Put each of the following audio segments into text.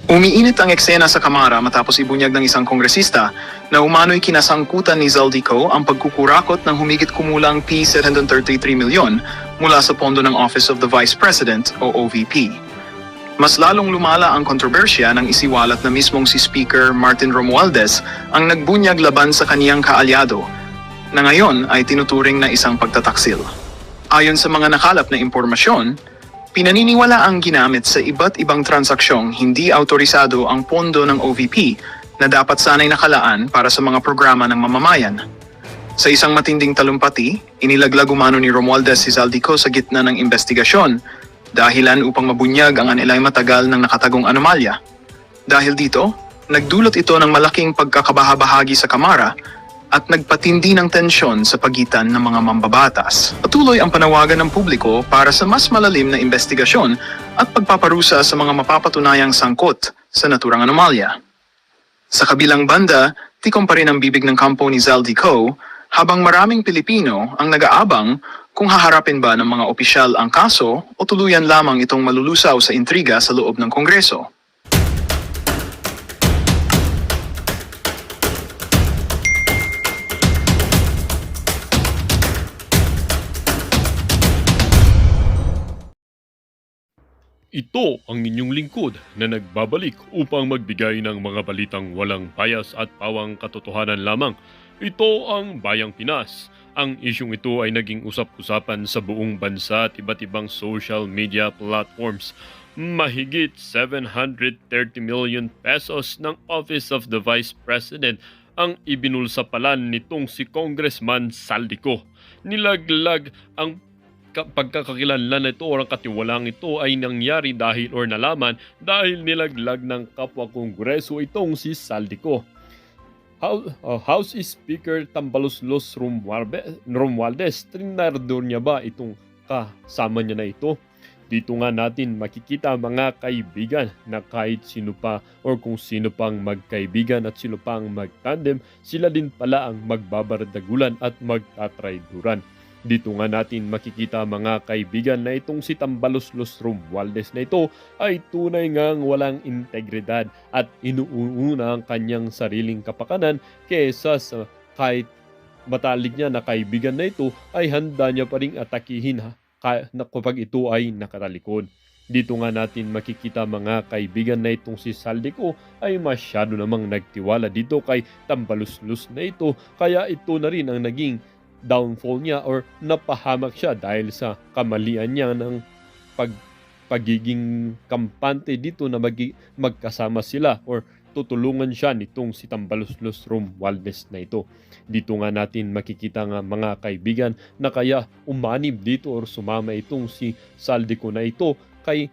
Umiinit ang eksena sa Kamara matapos ibunyag ng isang kongresista na umano'y kinasangkutan ni Zaldico ang pagkukurakot ng humigit kumulang P733 milyon mula sa pondo ng Office of the Vice President o OVP. Mas lalong lumala ang kontrobersya nang isiwalat na mismong si Speaker Martin Romualdez ang nagbunyag laban sa kaniyang kaalyado na ngayon ay tinuturing na isang pagtataksil. Ayon sa mga nakalap na impormasyon, pinaniniwala ang ginamit sa iba't ibang transaksyong hindi autorisado ang pondo ng OVP na dapat sanay nakalaan para sa mga programa ng mamamayan. Sa isang matinding talumpati, inilaglag umano ni Romualdez si Zaldico sa gitna ng investigasyon dahilan upang mabunyag ang anilay matagal ng nakatagong anomalya. Dahil dito, nagdulot ito ng malaking pagkakabahabahagi sa Kamara at nagpatindi ng tensyon sa pagitan ng mga mambabatas. Patuloy ang panawagan ng publiko para sa mas malalim na investigasyon at pagpaparusa sa mga mapapatunayang sangkot sa naturang anomalya. Sa kabilang banda, tikom pa rin ang bibig ng kampo ni Zaldico habang maraming Pilipino ang nag-aabang kung haharapin ba ng mga opisyal ang kaso o tuluyan lamang itong malulusaw sa intriga sa loob ng Kongreso. Ito ang inyong lingkod na nagbabalik upang magbigay ng mga balitang walang bias at pawang katotohanan lamang. Ito ang Bayang Pinas. Ang isyong ito ay naging usap-usapan sa buong bansa at iba't ibang social media platforms. Mahigit 730 million pesos ng Office of the Vice President ang ibinulsapalan nitong si Congressman Zaldico. Nilaglag ang pagkakakilanlan nito o ang katiwalang ito ay nangyari dahil or nalaman dahil nilaglag ng kapwa kongreso itong si Zaldico. House Speaker Tambaloslos Romualdez, trinardor niya ba itong kasama niya na ito? Dito nga natin makikita mga kaibigan na kahit sino pa or kung sino pang magkaibigan at sino pang magtandem, sila din pala ang magbabardagulan at magtatrayduran. Dito nga natin makikita mga kaibigan na itong si Tambaloslos Romualdez na ito ay tunay ngang walang integridad at inuuna ang kanyang sariling kapakanan kesa sa kahit matalig niya na kaibigan na ito ay handa niya pa ring atakihin kapag ito ay nakatalikod. Dito nga natin makikita mga kaibigan na itong si Zaldico ay masyado namang nagtiwala dito kay Tambaloslos na ito kaya ito na rin ang naging downfall niya or napahamak siya dahil sa kamalian niya ng pagiging kampante dito na magkasama sila or tutulungan siya nitong si Tambaloslos Romualdez na ito. Dito nga natin makikita nga mga kaibigan na kaya umanib dito or sumama itong si Zaldico na ito kay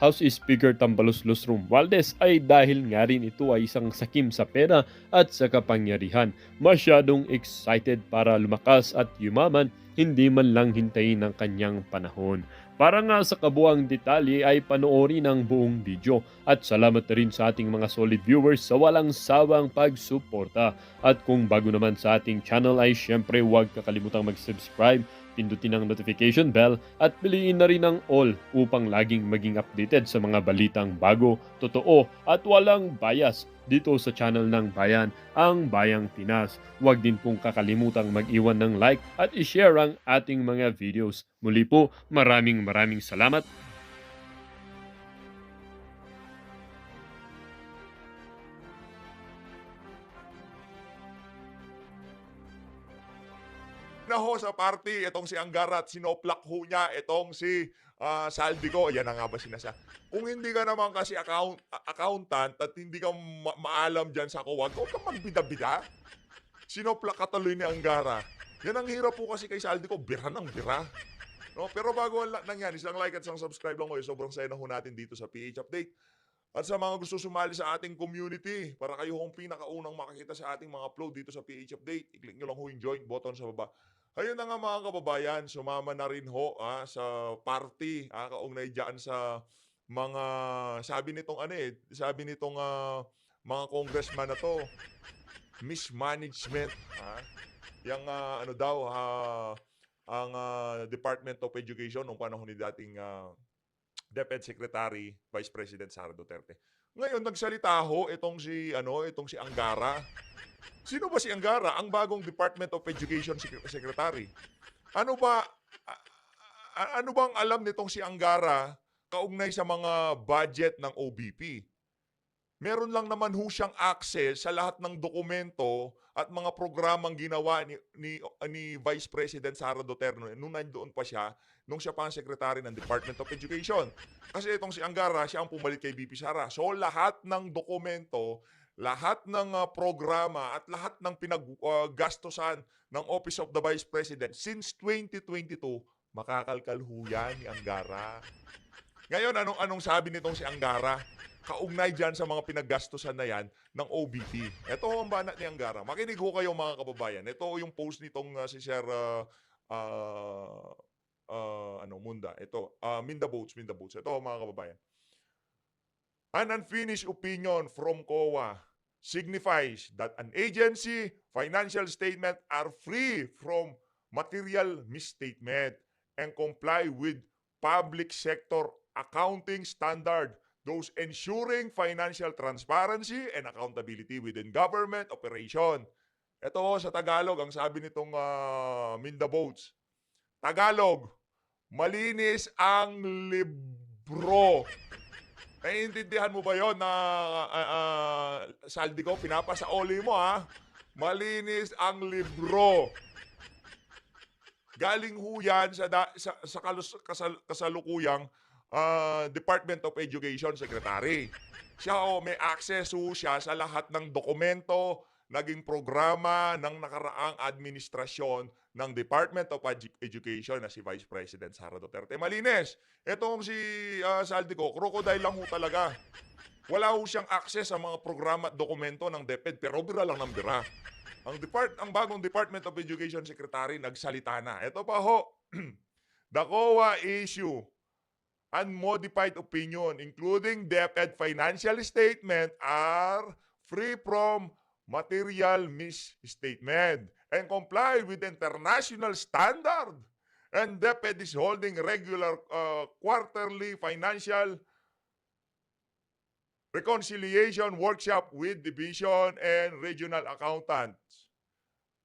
House Speaker Tambaloslos Romualdez ay dahil nga rin ito ay isang sakim sa pera at sa kapangyarihan. Masyadong excited para lumakas at yumaman, hindi man lang hintayin ang kanyang panahon. Para nga sa kabuang detalye ay panoorin ang buong video at salamat rin sa ating mga solid viewers sa walang sawang pagsuporta. At kung bago naman sa ating channel ay syempre huwag kakalimutang mag-subscribe, pindutin ang notification bell at piliin na rin ang all upang laging maging updated sa mga balitang bago, totoo at walang bias dito sa channel ng Bayan, ang Bayang Pinas. Huwag din pong kakalimutang mag-iwan ng like at i-share ang ating mga videos. Muli po, maraming salamat. Na ho sa party, itong si Angara at sinoplak ho niya, itong si Zaldico. Yan na nga ba sinasabi? Kung hindi ka naman kasi accountant at hindi ka maalam dyan sa kuwag, huwag kang magbida-bida. Sinoplak ka tuloy ni Angara. Yan ang hirap po kasi kay Zaldico, bira ng bira. No? Pero bago nang yan, isang like at isang subscribe lang ho. Sobrang saya na ho natin dito sa PH Update. At sa mga gusto sumali sa ating community, para kayo hong pinakaunang makakita sa ating mga upload dito sa PH Update, i-click nyo lang ho yung join button sa baba. Ayun na nga mga kababayan, sumama na rin ho sa party, kaugnay dyan sa mga, sabi nitong mga congressman na to, mismanagement. Yung ang Department of Education nung panahon ni dating DepEd Secretary, Vice President Sara Duterte. Ngayon, nagsalita ho itong si Angara. Sino ba si Angara? Ang bagong Department of Education Secretary. Ano ba, ano bang alam nitong si Angara kaugnay sa mga budget ng OBP? Meron lang naman ho siyang access sa lahat ng dokumento at mga programang ginawa ni Vice President Sara Duterte nung nandoon pa siya, nung siya pa ang Secretary ng Department of Education. Kasi itong si Angara, siya ang pumalit kay VP Sara. So lahat ng dokumento, lahat ng programa at lahat ng pinaggastosan ng Office of the Vice President since 2022, makakalkal ho yan ni Angara. Ngayon, anong sabi nitong si Angara? Kaugnay dyan sa mga pinaggastosan na yan ng OBP. Ito ang banat ni Angara. Makinig ho kayo mga kababayan. Ito yung post nitong si Sir Munda. Ito, Minda Boats. Ito mga kababayan. An unfinished opinion from COA signifies that an agency financial statement are free from material misstatement and comply with public sector accounting standard, those ensuring financial transparency and accountability within government operation. Ito sa Tagalog, ang sabi nitong Minda Boats. Tagalog, malinis ang libro. Naiintindihan mo ba yon na saldi ko, pinapasaoli mo ha? Malinis ang libro. Galing ho yan sa kasalukuyang Department of Education Secretary. Siya may access siya sa lahat ng dokumento, naging programa ng nakaraang administrasyon ng Department of Education na si Vice President Sara Duterte. Malinis. Itong si Saldico, crocodile lang ho talaga. Wala ho siyang access sa mga programa at dokumento ng DepEd, pero bira lang ng bira. Ang bagong Department of Education Secretary nagsalita na. Ito pa ho, the COA issue unmodified opinion, including DepEd financial statement, are free from material misstatement and comply with international standard. And DepEd is holding regular quarterly financial reconciliation workshop with division and regional accountants.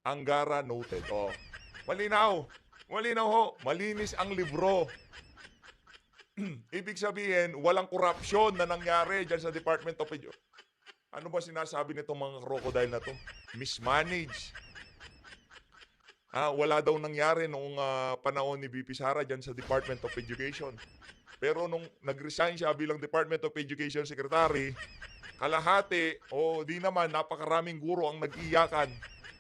Angara noted. Oh, malinaw ho, malinis ang libro. Ibig sabihin, walang korupsyon na nangyari dyan sa Department of Education. Ano ba sinasabi nitong mga crocodile na to? Mismanage. Wala daw nangyari noong panahon ni VP Sara dyan sa Department of Education. Pero nung nag-resign siya bilang Department of Education Secretary, kalahati di naman napakaraming guro ang nag-iyakan.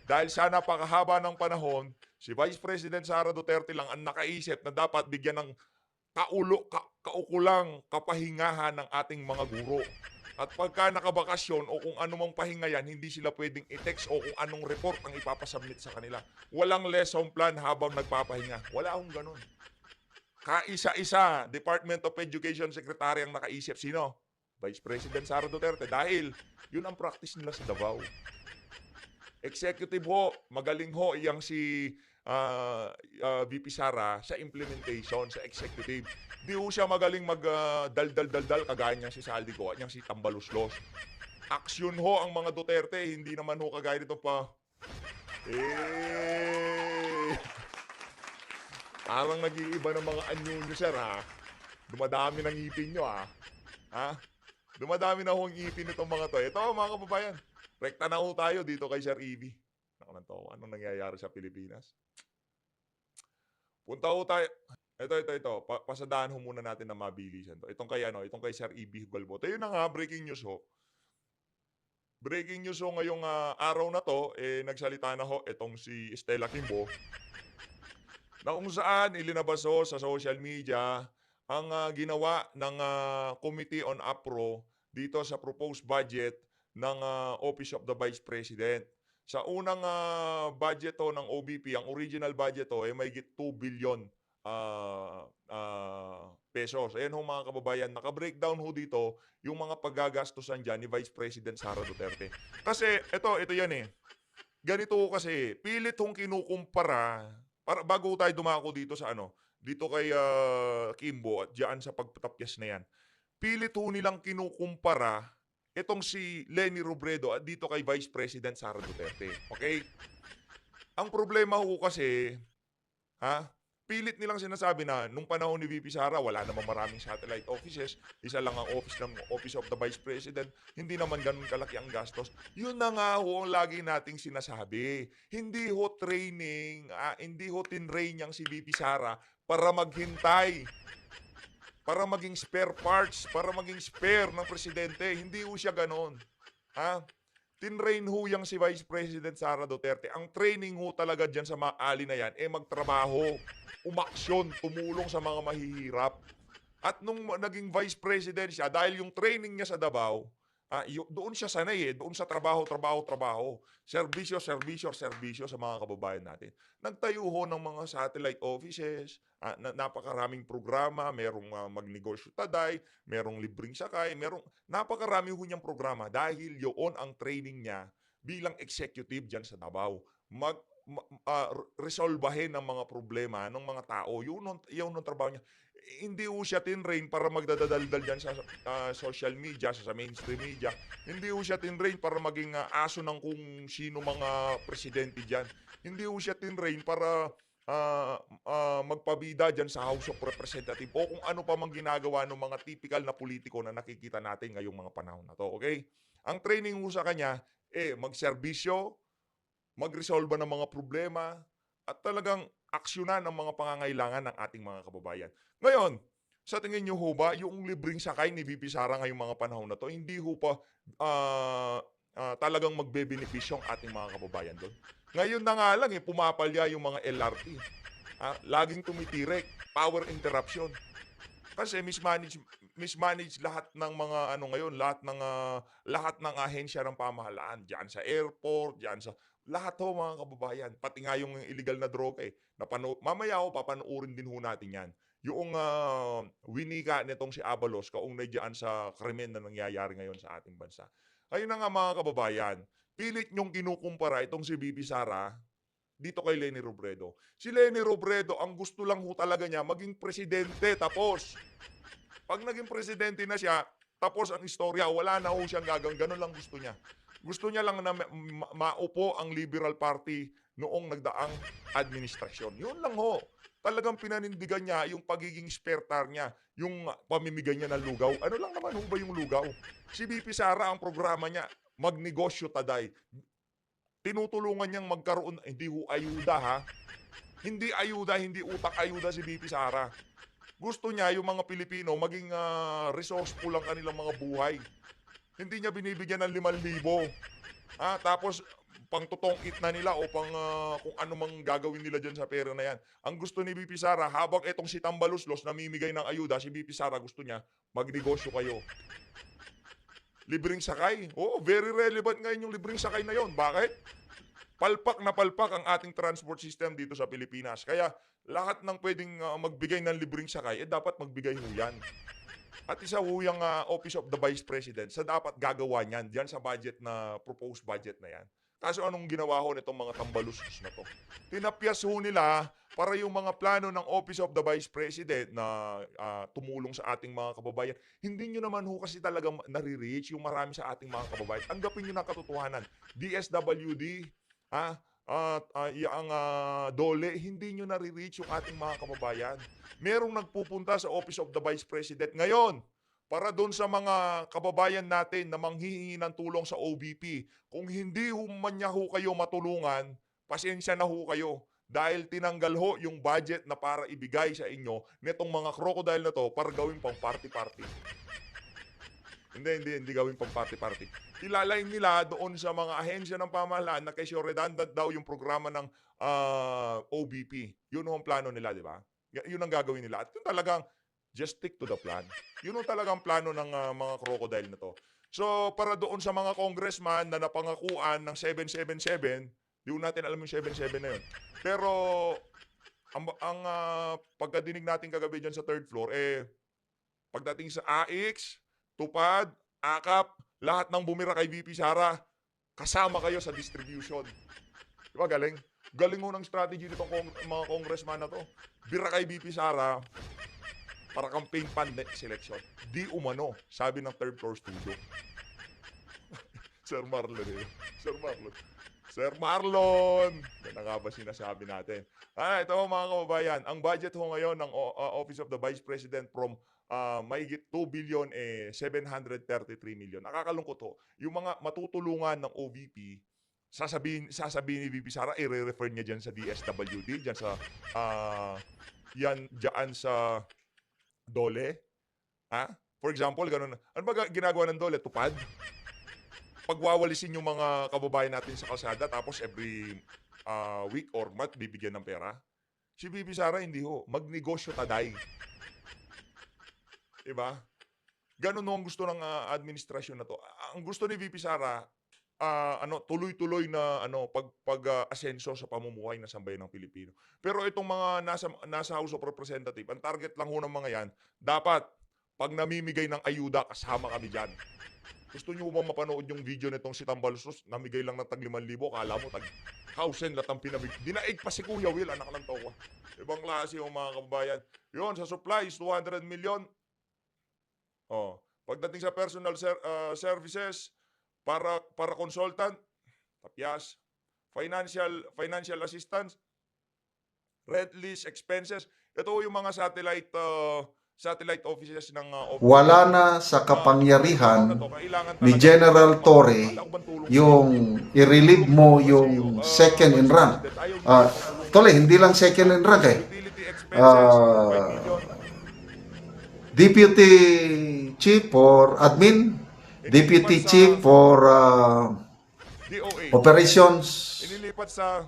Dahil sa napakahaba ng panahon, si Vice President Sara Duterte lang ang nakaisip na dapat bigyan ng kaukulang kapahingahan ng ating mga guro. At pagka nakabakasyon o kung anumang pahinga yan, hindi sila pwedeng i-text o kung anong report ang ipapasubmit sa kanila. Walang lesson plan habang nagpapahinga. Wala akong ganun. Kaisa-isa, Department of Education Secretary ang nakaisip. Sino? Vice President Sara Duterte. Dahil yun ang practice nila sa Davao. Executive ho, magaling ho iyang si VP Sara sa implementation, sa executive. Di ho siya magaling mag-dal-dal-dal-dal kagaya niyang si Saldico at niyang si Tambaluslos. Aksyon ho ang mga Duterte, hindi naman ho kagaya nito pa. Parang nag-iiba ng mga anyo nyo, sir, ha? Dumadami ng ngipin nyo, ha? Dumadami na ho ang ngipin nitong mga to. Ito, mga kababayan. Rekta na ho tayo dito kay Sir Evie. Anong nangyayari sa Pilipinas? Punta ho tayo. Ito. Pasadahan ho muna natin na mabilisan to. Itong kay Sir Evie Hugalbo. Ito yun na nga, breaking news ho. Breaking news ho ngayong araw na to, nagsalita na ho itong si Stella Kimbo. Na kung saan ilinabas ho sa social media ang ginawa ng Committee on APRO dito sa proposed budget ng Office of the Vice President. Sa unang budget ho ng OBP, ang original budget ho ay mahigit 2 billion pesos. Ayan ho mga kababayan, naka-breakdown ho dito yung mga paggagastusan dyan ni Vice President Sara Duterte. Kasi ito yan Ganito ho kasi, pilit hong kinukumpara, bago tayo dumako dito sa dito kay Kimbo at diyan sa pagtapyas na yan. Pilit ho nilang kinukumpara itong si Leni Robredo at dito kay Vice President Sara Duterte. Okay? Ang problema ho kasi, pilit nilang sinasabi na nung panahon ni VP Sara, wala namang maraming satellite offices, isa lang ang Office of the Vice President, hindi naman ganun kalaki ang gastos. Yun na nga ho ang lagi nating sinasabi. Hindi ho training, hindi ho tinrain niyang si VP Sara para maghintay, para maging spare parts, para maging spare ng presidente. Hindi ho siya ganon. Tinrain ho yang si Vice President Sara Duterte. Ang training ho talaga dyan sa mga ali na yan, magtrabaho, umaksyon, tumulong sa mga mahihirap. At nung naging Vice President siya, dahil yung training niya sa Davao, doon siya sanay doon sa trabaho. Serbisyo sa mga kababayan natin. Nagtayo ho ng mga satellite offices, napakaraming programa, merong magnegosyo taday, merong libreng sakay, napakarami ho niyang programa dahil yun ang training niya bilang executive dyan sa Davao. Resolbahin ang mga problema ng mga tao. Yun ang trabaho niya. Hindi ho siya tinrain para magdadaldal dyan sa social media, sa mainstream media. Hindi ho siya tinrain para maging aso ng kung sino mga presidente dyan. Hindi ho siya tinrain para magpabida dyan sa House of Representatives o kung ano pa mang ginagawa ng mga typical na politiko na nakikita natin ngayong mga panahon na to. Okay? Ang training ho sa kanya, magserbisyo, magresolba ng mga problema, at talagang aksyonan ang mga pangangailangan ng ating mga kababayan. Ngayon, sa tingin nyo ho ba, yung libreng sakay ni VP Sara ngayong mga panahon na to, hindi ho pa talagang magbebenepisyo ang ating mga kababayan doon? Ngayon na nga lang, pumapalya yung mga LRT. Laging tumitirek, power interruption. Kasi mismanage lahat ng mga ngayon, lahat ng ahensya ng pamahalaan, diyan sa airport, diyan sa lahat ho mga kababayan, pati nga yung illegal na droga mamaya ho papanoorin din ho natin yan. Yung winika nitong si Abalos kaugnay diyan sa krimen na nangyayari ngayon sa ating bansa. Ayun na nga mga kababayan, pilit nyong kinukumpara itong si VP Sara dito kay Leni Robredo. Si Leni Robredo, ang gusto lang ho talaga niya, maging presidente, tapos. Pag naging presidente na siya, tapos ang istorya, wala na ho siyang gagawin. Ganun lang gusto niya. Gusto niya lang na maupo ang Liberal Party noong nagdaang administrasyon. Yun lang ho. Talagang pinanindigan niya yung pagiging spare tire niya, yung pamimigay niya ng lugaw. Ano lang naman ho ba yung lugaw? Si VP Sara, ang programa niya, magnegosyo taday. Tinutulungan niyang magkaroon, hindi ho ayuda Hindi ayuda, hindi utak ayuda si VP Sara. Gusto niya yung mga Pilipino maging resourceful ang kanilang mga buhay. Hindi niya binibigyan ng 5,000. Tapos pangtutongkit na nila o kung ano mang gagawin nila dyan sa pera na yan. Ang gusto ni VP Sara, habang itong si Tambaluslos namimigay ng ayuda, si VP Sara gusto niya, magnegosyo kayo. Libreng sakay. Very relevant ngayon yung libreng sakay na yon. Bakit? Palpak na palpak ang ating transport system dito sa Pilipinas. Kaya lahat ng pwedeng magbigay ng libreng sakay, dapat magbigay ho yan. At isa ho yung Office of the Vice President sa dapat gagawa niyan diyan sa budget na proposed budget na yan. Kaso anong ginawa ho nitong mga tambalusos na to? Tinapyas ho nila para yung mga plano ng Office of the Vice President na tumulong sa ating mga kababayan. Hindi nyo naman ho kasi talagang nare-reach yung marami sa ating mga kababayan. Tanggapin nyo na katotohanan. DSWD, ang DOLE, hindi nyo nare-reach yung ating mga kababayan. Merong nagpupunta sa Office of the Vice President ngayon para doon sa mga kababayan natin na manghihingi ng tulong sa OVP. Kung hindi man niya ho kayo matulungan, pasensya na ho kayo. Dahil tinanggal ho yung budget na para ibigay sa inyo nitong mga crocodile na to para gawin pang party-party. Hindi gawin pang party-party. Ilalain nila doon sa mga ahensya ng pamahalaan na kasi redundant daw yung programa ng OVP. Yun ang plano nila, di ba? Yun ang gagawin nila. At yun talagang just stick to the plan. Yun ang talagang plano ng mga crocodile na to. So, para doon sa mga congressman na napangakuan ng 777, di natin alam yung 77 na yun. Pero, ang pagkadinig natin kagabi dyan sa third floor, pagdating sa AX, Tupad, AKAP, lahat ng bumira kay VP Sara, kasama kayo sa distribution. Di ba galing? Galing ho ng strategy nitong mga congressman na to. Bira kay VP Sara para campaign fund selection. Di umano, sabi ng third floor studio. Sir Marlon eh. Sir Marlon. Sir Marlon! Yan na nga ba sinasabi natin? Ito mga kababayan, ang budget ho ngayon ng Office of the Vice President from mahigit 2 billion 733 million. Nakakalungkot ho. Yung mga matutulungan ng OVP, sasabihin ni VP Sara, i-refer niya dyan sa DSWD, dyan sa dyan sa DOLE. Ha? For example, ganun. Ano ba ginagawa ng DOLE? Tupad? Pagwawalisin yung mga kababayan natin sa kalsada, tapos every week or month bibigyan ng pera. Si VP Sara hindi ho. Magnegosyo taday. Diba? Ganun ho ang gusto ng administrasyon na to. Ang gusto ni VP Sara, tuloy-tuloy na pag-asenso sa pamumuhay ng sambayan ng Pilipino. Pero itong mga nasa House of Representatives, ang target lang ho ng mga yan, dapat pag namimigay ng ayuda, kasama kami dyan. Gusto nyo ba mapanood yung video nitong si Tambalsos? Namigay lang ng tag 5,000, kala mo tag 1,000 lahat ang pinamigay. Dinaig pa si Kuya Will, anak ng tawa. Ibang klase yung mga kababayan. Yun, sa supplies, 200 million. Pagdating sa personal services, para consultant, tapyas. Financial assistance, red list expenses. Ito yung mga satellite offices ng Wala na sa kapangyarihan ni General Torre yung i-relieve mo yung second in rank. Tole, hindi lang second in rank eh. Deputy Chief for Admin, Deputy Chief for DOA. Operations, Inilipat sa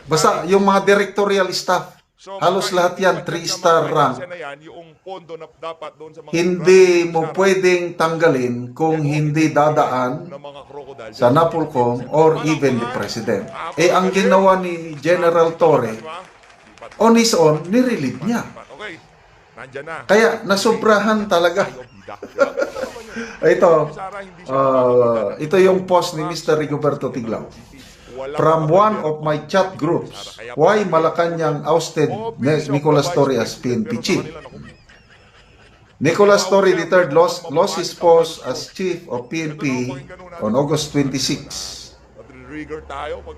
basta yung mga directorial staff. Halos lahat yan, 3-star rank. Yung pondo na dapat doon sa mga Hindi mo pwedeng tanggalin kung hindi dadaan ng mga crocodile sa NAPOLCOM or even the President. Ang ginawa ni General Torre, on his own, nirelieve niya. Okay, nandyan na. Kaya nasobrahan talaga. Ito yung post ni Mr. Rigoberto Tiglao. From one of my chat groups, why Malacanang ousted Nicolas Torre as PNP chief? Nicolas Torre III lost his post as chief of PNP on August 26.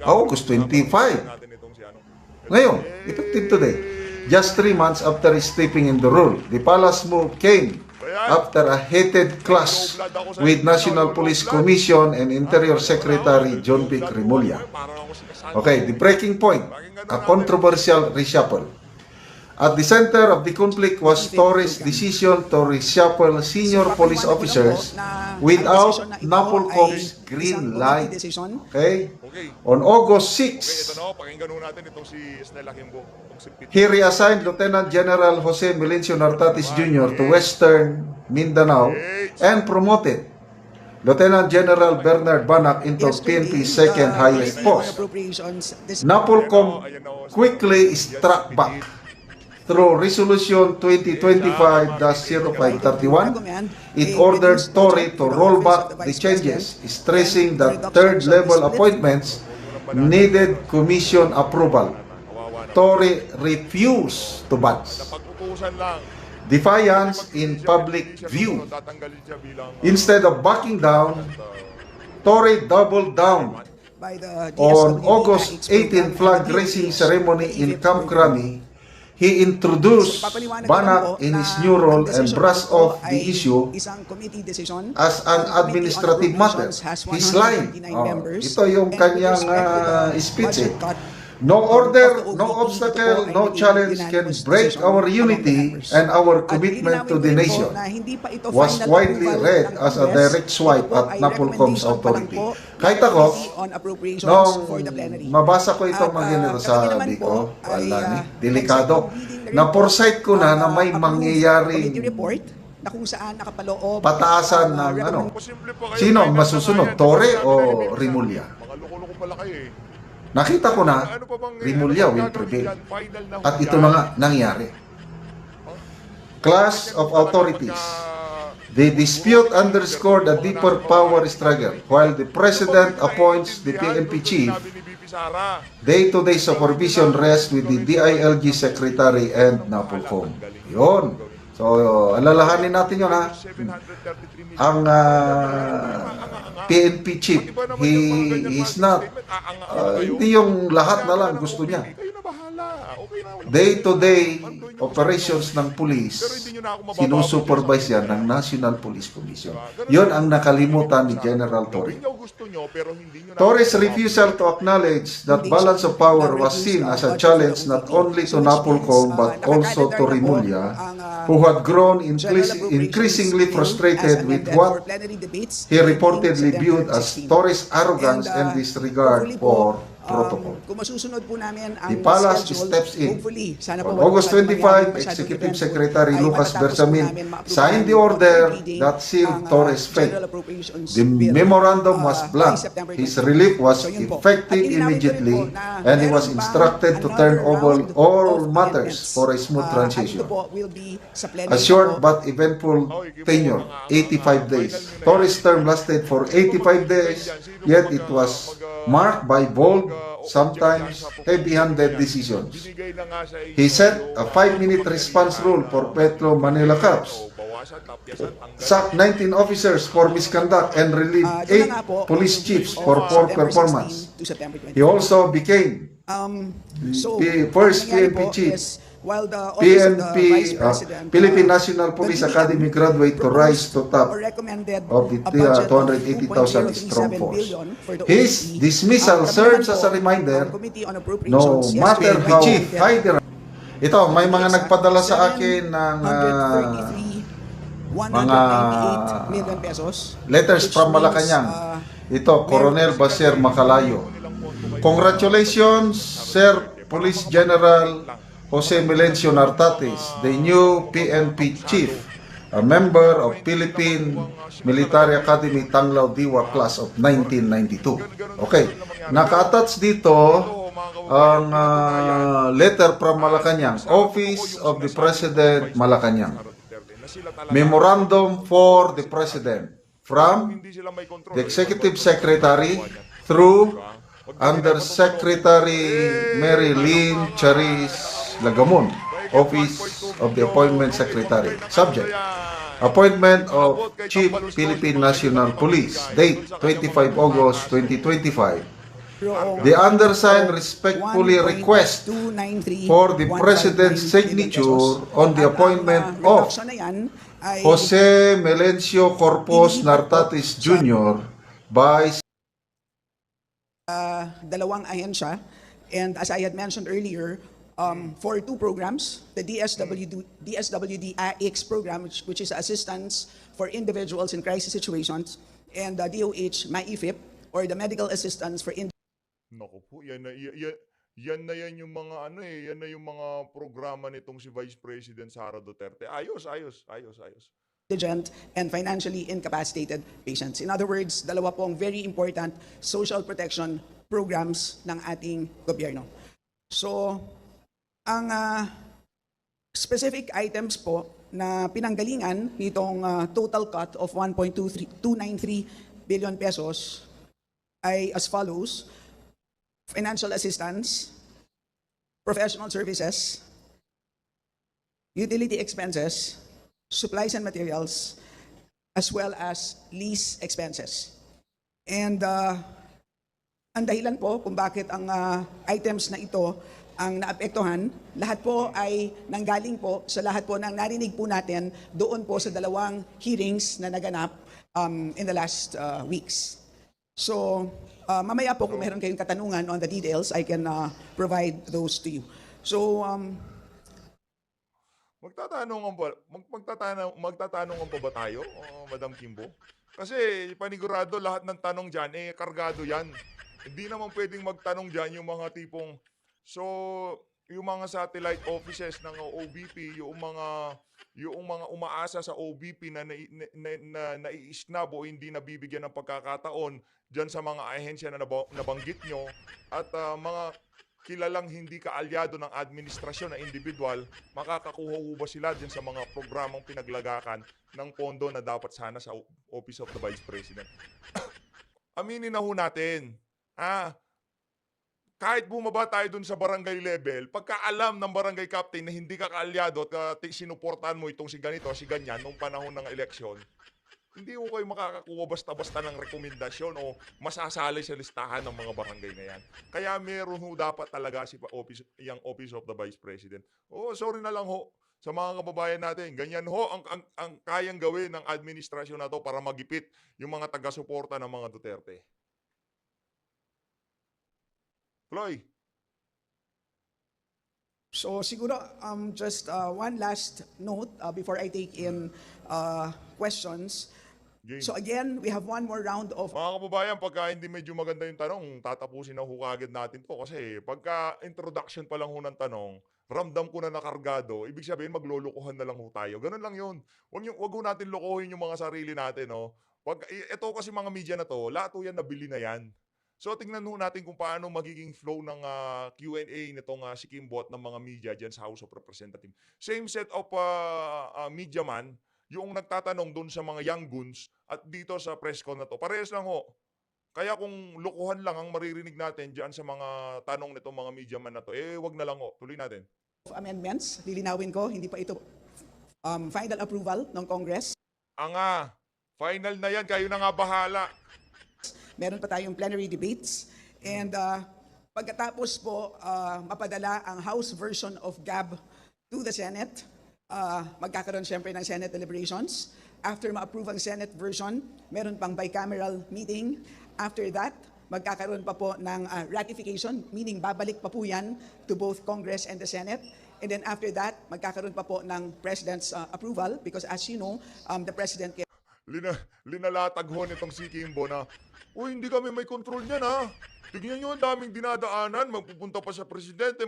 August 25. Ngayon, effective today. Just 3 months after stepping in the role, the palace move came after a heated clash with National Police Commission and Interior Secretary John Vic Remulla. Okay, the breaking point, a controversial reshuffle. At the center of the conflict was Torres' decision to reshuffle senior police officers without NAPOLCOM's green light. Okay? On August 6, he reassigned Lieutenant General Jose Melencio Nartatis Jr. to Western Mindanao and promoted Lieutenant General Bernard Banac into PNP's second highest post. NAPOLCOM quickly struck back through Resolution 2025-0531. It ordered Torre to roll back the changes, stressing that third-level appointments needed commission approval. Torre refused to budge. Defiance in public view. Instead of backing down, Torre doubled down. On August 18 flag raising ceremony in Camp Crami, he introduced Banac in his new role and brushed off the issue as an administrative matter. His line, ito yung kanyang speech eh. No order, no obstacle, no challenge can break our unity and our commitment to the nation, was widely read as a direct swipe at NAPOLCOM's authority. Kahit ako, nung mabasa ko itong mga sabi ko, wala ni, delikado. Na-foresight ko na may mangyayaring na kung saan nakapaloob pataasan ng sino ang masusunod, Torre o Remulla? Mga loko-loko pala kayo eh. Nakita ko na Remulla will prevail. At ito na nga nangyari. Clash of authorities. The dispute underscored a deeper power struggle. While the President appoints the PNP chief, Sara. Day-to-day supervision rests with the DILG Secretary and NAPOLCOM. Yun. So, alalahanin natin yun ha. 733 million. Ang PNP chief, he's not, hindi yung lahat na lang gusto niya. Kayo na bahala. Okay na. Day-to-day operations ng police, Pero hindi nyo na ako mababawal sinusupervise yan ng National Police Commission. Yun ang nakalimutan ni General Torres. Gawin nyo gusto nyo, pero hindi nyo na Torres' refusal to acknowledge that balance of power was seen as a challenge not only to Napolcom but also to Rimulya, who had grown increasingly frustrated with what he reportedly viewed as Torres' arrogance and disregard for protocol. Kung masusunod po namin ang The palace schedule, steps in. hopefully, sana On po August wala pa 25, masyadong Executive event Secretary ay Lucas matatapos po Bersamin namin ma-approve signed the ang order reading that sealed ang, Torres' fate. General Appropriations The Bill, memorandum was by blank. September His 20. relief was So, yun po. effective At ilinawin ko rin immediately po na and he was meron pang instructed to turn another over round all of matters amendments. for a smooth At transition. ito po will be sa plenary A short po. but eventful tenure, 85 days. Torres' term lasted for 85 days, yet it was marked by bold, sometimes heavy-handed decisions. binigay na nga sa inyo He set a yung, 5-minute response rule for Petro Manila Cups, bawasan, tapyasan, tanggalan. sacked 19 officers for misconduct, and relieved Yun 8 na nga po, police from chiefs of for poor September performance. 16 to September 20. He also became So, the first ang nangyari PNP po chief, is, while the office of the Vice PNP, President, Philippine National Police the Academy DBM graduate to rise to top or recommended of the a budget of 280,000 strong 2.037 force. billion for the His OAP. dismissal Ang serves kabilang as a po, reminder, ang Committee on no Appropriations matter yesterday how recommended high the... Ito, may mga nagpadala sa akin ng 198 million pesos. letters which from means, Malacanang. Ito, Coronel Baser Macalayo. Congratulations, Sir Police General Jose Melencio Nartates, the new PNP chief, a member of Philippine Military Academy Tanglao Diwa class of 1992. Okay, naka-attach dito ang letter from Malacanang, Office of the President Malacanang. Memorandum for the President from Hindi sila may control. the Executive Secretary through Undersecretary Mary Lynn Charis Lagamon, Office of the Appointment Secretary. Subject: Appointment of Chief Philippine National Police. Date: 25 August 2025. The undersigned respectfully request for the President's signature on the appointment of Jose Melencio Corpus Nartates Jr. by dalawang ahensya. And as I had mentioned earlier, for two programs, the DSWD-AX program, which is Assistance for Individuals in Crisis Situations, and the DOH MAIFIP, or the Medical Assistance for Naku po, yan na yan yung mga yan na yung mga programa nitong si Vice President Sara Duterte. Ayos. indigent and financially incapacitated patients. In other words, dalawa pong very important social protection programs ng ating gobyerno. So, ang specific items po na pinanggalingan nitong total cut of 1.293 billion pesos ay as follows: financial assistance, professional services, utility expenses, supplies and materials, as well as lease expenses. And ang dahilan po kung bakit ang items na ito ang naapektuhan, lahat po ay nanggaling po sa lahat po ng narinig po natin doon po sa dalawang hearings na naganap in the last weeks. So, mamaya po kung meron kayong katanungan on the details, I can provide those to you. So, Magtatanungan pa ba tayo, Madam Kimbo? Kasi panigurado lahat ng tanong dyan, kargado yan. Hindi naman pwedeng magtanong dyan yung mga tipong, yung mga satellite offices ng OBP, yung mga umaasa sa OBP na nai-snub o hindi nabibigyan ng pagkakataon dyan sa mga ahensya na nabanggit nyo, at mga kilalang hindi kaalyado ng administrasyon na individual, makakakuha ba sila dyan sa mga programang pinaglagakan ng pondo na dapat sana sa Office of the Vice President? Aminin na ho natin, kahit bumaba tayo dun sa barangay level, pagka alam ng barangay captain na hindi ka kaalyado at sinuportahan mo itong si ganito, si ganyan, nung panahon ng eleksyon, hindi mo kayo makakakuha basta-basta ng rekomendasyon o masasali sa listahan ng mga barangay na yan. Kaya meron ho dapat talaga si yung Office of the Vice President. Oh, sorry na lang ho sa mga kababayan natin. Ganyan ho ang kayang gawin ng administrasyon na to para magipit yung mga taga-suporta ng mga Duterte. Chloe. So siguro just one last note before I take in questions. Game. So again, we have one more round of Mga kababayan, pagka hindi medyo maganda yung tanong, tatapusin na ho kagad natin to. Kasi pagka introduction pa lang ho ng tanong, ramdam ko na nakargado, ibig sabihin maglolokohan na lang ho tayo. Ganun lang yun. Wag ho natin lokohin yung mga sarili natin. No? Ito kasi mga media na to, lahat ho yan nabili na yan. So tingnan ho natin kung paano magiging flow ng Q&A nitong si Kimbot ng mga media dyan sa House of Representatives. Same set of media man, yung nagtatanong doon sa mga young guns at dito sa press con na to. Parehas lang ho. Kaya kung lukuhan lang ang maririnig natin dyan sa mga tanong nitong mga media man na to, wag na lang ho. Tuloy natin. amendments. Lilinawin ko, hindi pa ito final approval ng Congress. Final na yan. Kayo na nga bahala. Meron pa tayong plenary debates. And pagkatapos po mapadala ang House version of GAB to the Senate, magkakaroon siyempre ng Senate deliberations. After ma-approve ang Senate version, meron pang bicameral meeting. After that, magkakaroon pa po ng ratification, meaning babalik pa po yan to both Congress and the Senate. And then after that, magkakaroon pa po ng President's approval because as you know, the President can Linalatag ho nitong si Kimbo na, uy, hindi kami may control niyan ha. Tignan nyo, ang daming dinadaanan, magpupunta pa sa presidente.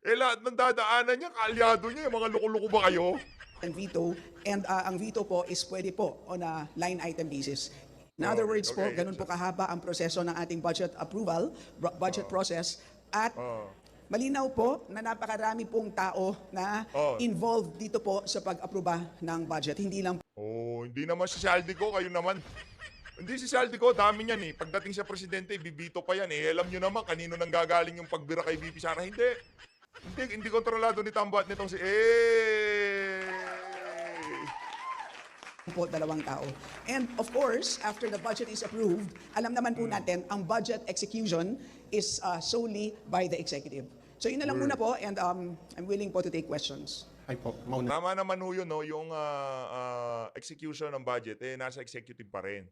Lahat ng dadaanan niya, kaalyado niya, mga loko-loko ba kayo? and veto. And ang veto po is pwede po on a line item basis. In other words po, ganun po kahaba ang proseso ng ating budget approval, budget process. At malinaw po na napakarami pong tao na involved dito po sa pag-aproba ng budget. Hindi lang Hindi naman si Saldico, kayo naman. Hindi si Saldico, dami niyan eh. Pagdating sa presidente, bibito pa yan eh. Alam nyo naman kanino nang gagaling yung pagbira kay VP Sara. Hindi kontrolado ni Tambat nitong si po dalawang tao. And of course, after the budget is approved, alam naman po natin, ang budget execution is solely by the executive. So yun na lang muna po, and I'm willing po to take questions. Ay po, mauna. Tama naman ho yun, no? Yung execution ng budget, nasa executive pa rin.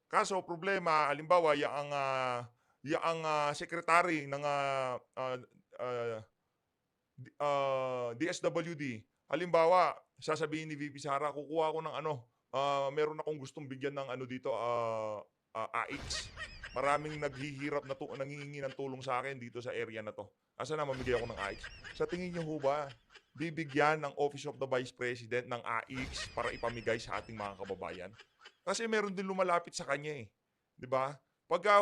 Kaso, problema, halimbawa, yung secretary ng DSWD, halimbawa, sasabihin ni VP Sara, kukuha ko ng meron akong gustong bigyan ng dito, AX. Maraming naghihirap na nangihingi ng tulong sa akin dito sa area na to. Asa na mamigay ako ng AX? Sa tingin niyo ho ba, bibigyan ng Office of the Vice President ng AX para ipamigay sa ating mga kababayan? Kasi meron din lumalapit sa kanya eh. 'Di ba? Pagka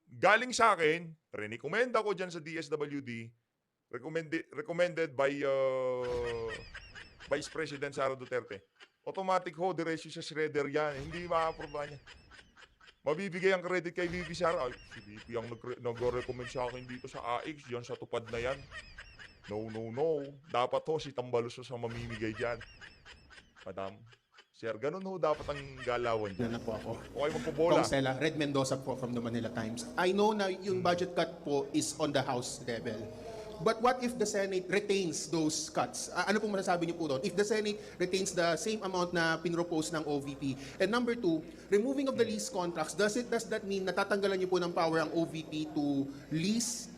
galing sa akin, rinikomenda ko diyan sa DSWD, recommended by Vice President Sara Duterte. Automatic ho, diretso sa shredder yan. Hindi ma-approve niya. Mabibigay ang credit kay VP Sara. Ay, si VP ang nag-recommend sa akin dito sa AX, diyan sa tupad na yan. No. Dapat ho, si Tambalos sa mamimigay dyan. Madam, sir, ganun ho dapat ang galawan dyan. Na po ako. Okay, magpubola. Kong Stella, Red Mendoza po from the Manila Times. I know na yung budget cut po is on the House level. But what if the Senate retains those cuts? Ano pong masasabi niyo po doon? If the Senate retains the same amount na pinropose ng OVP. And number two, removing of the lease contracts, does that mean natatanggalan niyo po ng power ang OVP to lease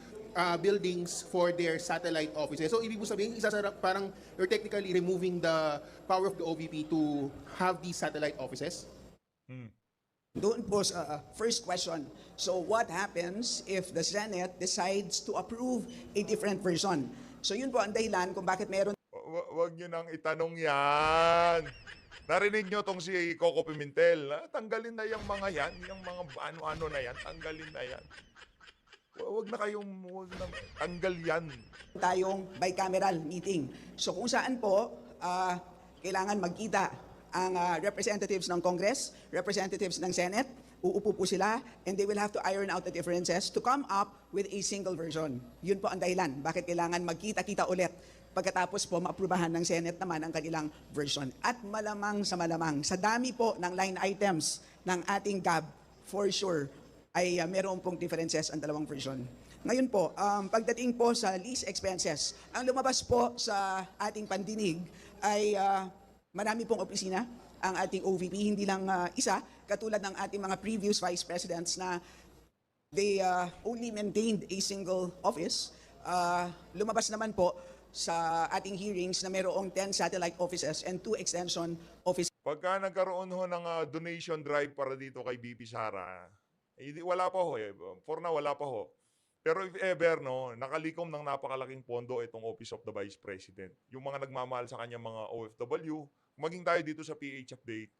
buildings for their satellite offices? So, ibig po sabihin, parang you're technically removing the power of the OVP to have these satellite offices? Doon po sa first question. So what happens if the Senate decides to approve a different version? So yun po ang dahilan kung bakit meron Wag nyo nang itanong yan. Narinig nyo tong si Coco Pimentel. Tanggalin na yung mga yan. Yung mga ano-ano na yan. Tanggalin na yan. Wag na tanggal yan. tayong bicameral meeting. So kung saan po kailangan magkita ang representatives ng Congress, representatives ng Senate, Uupo po sila and they will have to iron out the differences to come up with a single version. Yun po ang dahilan bakit kailangan magkita-kita ulit pagkatapos po maaprubahan ng Senate naman ang kanilang version. At malamang sa dami po ng line items ng ating GAB, for sure, ay meron pong differences ang dalawang version. Ngayon po, pagdating po sa lease expenses, ang lumabas po sa ating pandinig ay marami pong opisina ang ating OVP, hindi lang isa, katulad ng ating mga previous vice presidents na they only maintained a single office. Lumabas naman po sa ating hearings na mayroong 10 satellite offices and 2 extension offices. Pagka nagkaroon ho ng donation drive para dito kay BP Sara, wala pa ho eh. For now, wala pa ho. Pero if ever, no, nakalikom ng napakalaking pondo itong Office of the Vice President. Yung mga nagmamahal sa kanya mga OFW, maging tayo dito sa PH Update,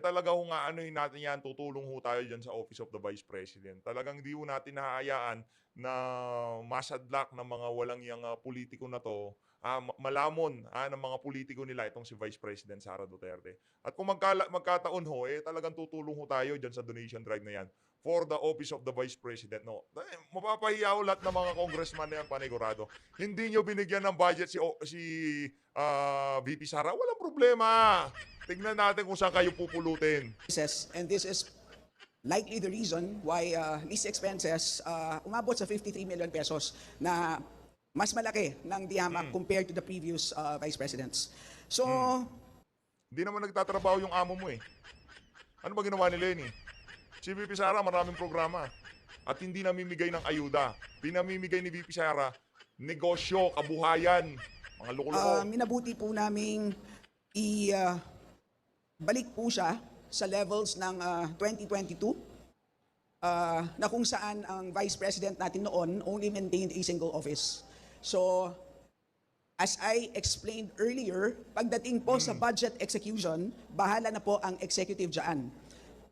talaga ho nga anohin natin yan, tutulong ho tayo dyan sa Office of the Vice President. Talagang di ho natin nahahayaan na masadlak ng mga walang yang politiko na to, malamon ng mga politiko nila itong si Vice President Sara Duterte. At kung magkataon ho, talagang tutulong ho tayo dyan sa donation drive na yan for the Office of the Vice President. No, mapapahiya ho lahat ng mga congressman na yan, panigurado. Hindi nyo binigyan ng budget si VP Sara, walang problema. Tignan natin kung saan kayo pupulutin. And this is likely the reason why lease expenses umabot sa 53 million pesos na mas malaki ng diyamak compared to the previous vice presidents. So, Hindi naman nagtatrabaho yung amo mo eh. Ano ba ginawa ni Lenny? Si VP Sara maraming programa at hindi namimigay ng ayuda. Pinamimigay ni VP Sara negosyo, kabuhayan, mga loko-loko. minabuti po naming balik po siya sa levels ng 2022 na kung saan ang vice president natin noon only maintained a single office. So, as I explained earlier, pagdating po sa budget execution, bahala na po ang executive dyan.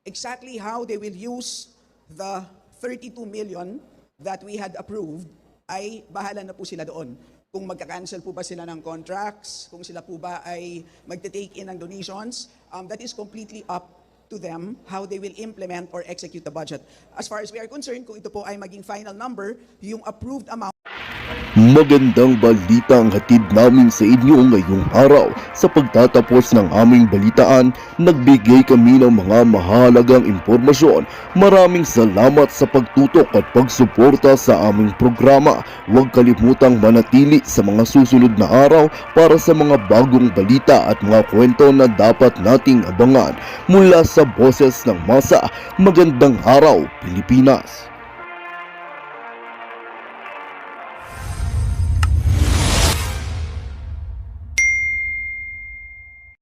Exactly how they will use the 32 million that we had approved ay bahala na po sila doon. Kung magka-cancel po ba sila ng contracts, kung sila po ba ay magte-take in ng donations, that is completely up to them how they will implement or execute the budget. As far as we are concerned, kung ito po ay maging final number, yung approved amount. Magandang balita ang hatid namin sa inyo ngayong araw. Sa pagtatapos ng aming balitaan, nagbigay kami ng mga mahalagang impormasyon. Maraming salamat sa pagtutok at pagsuporta sa aming programa. Huwag kalimutang manatili sa mga susunod na araw para sa mga bagong balita at mga kwento na dapat nating abangan. Mula sa Boses ng Masa, magandang araw Pilipinas!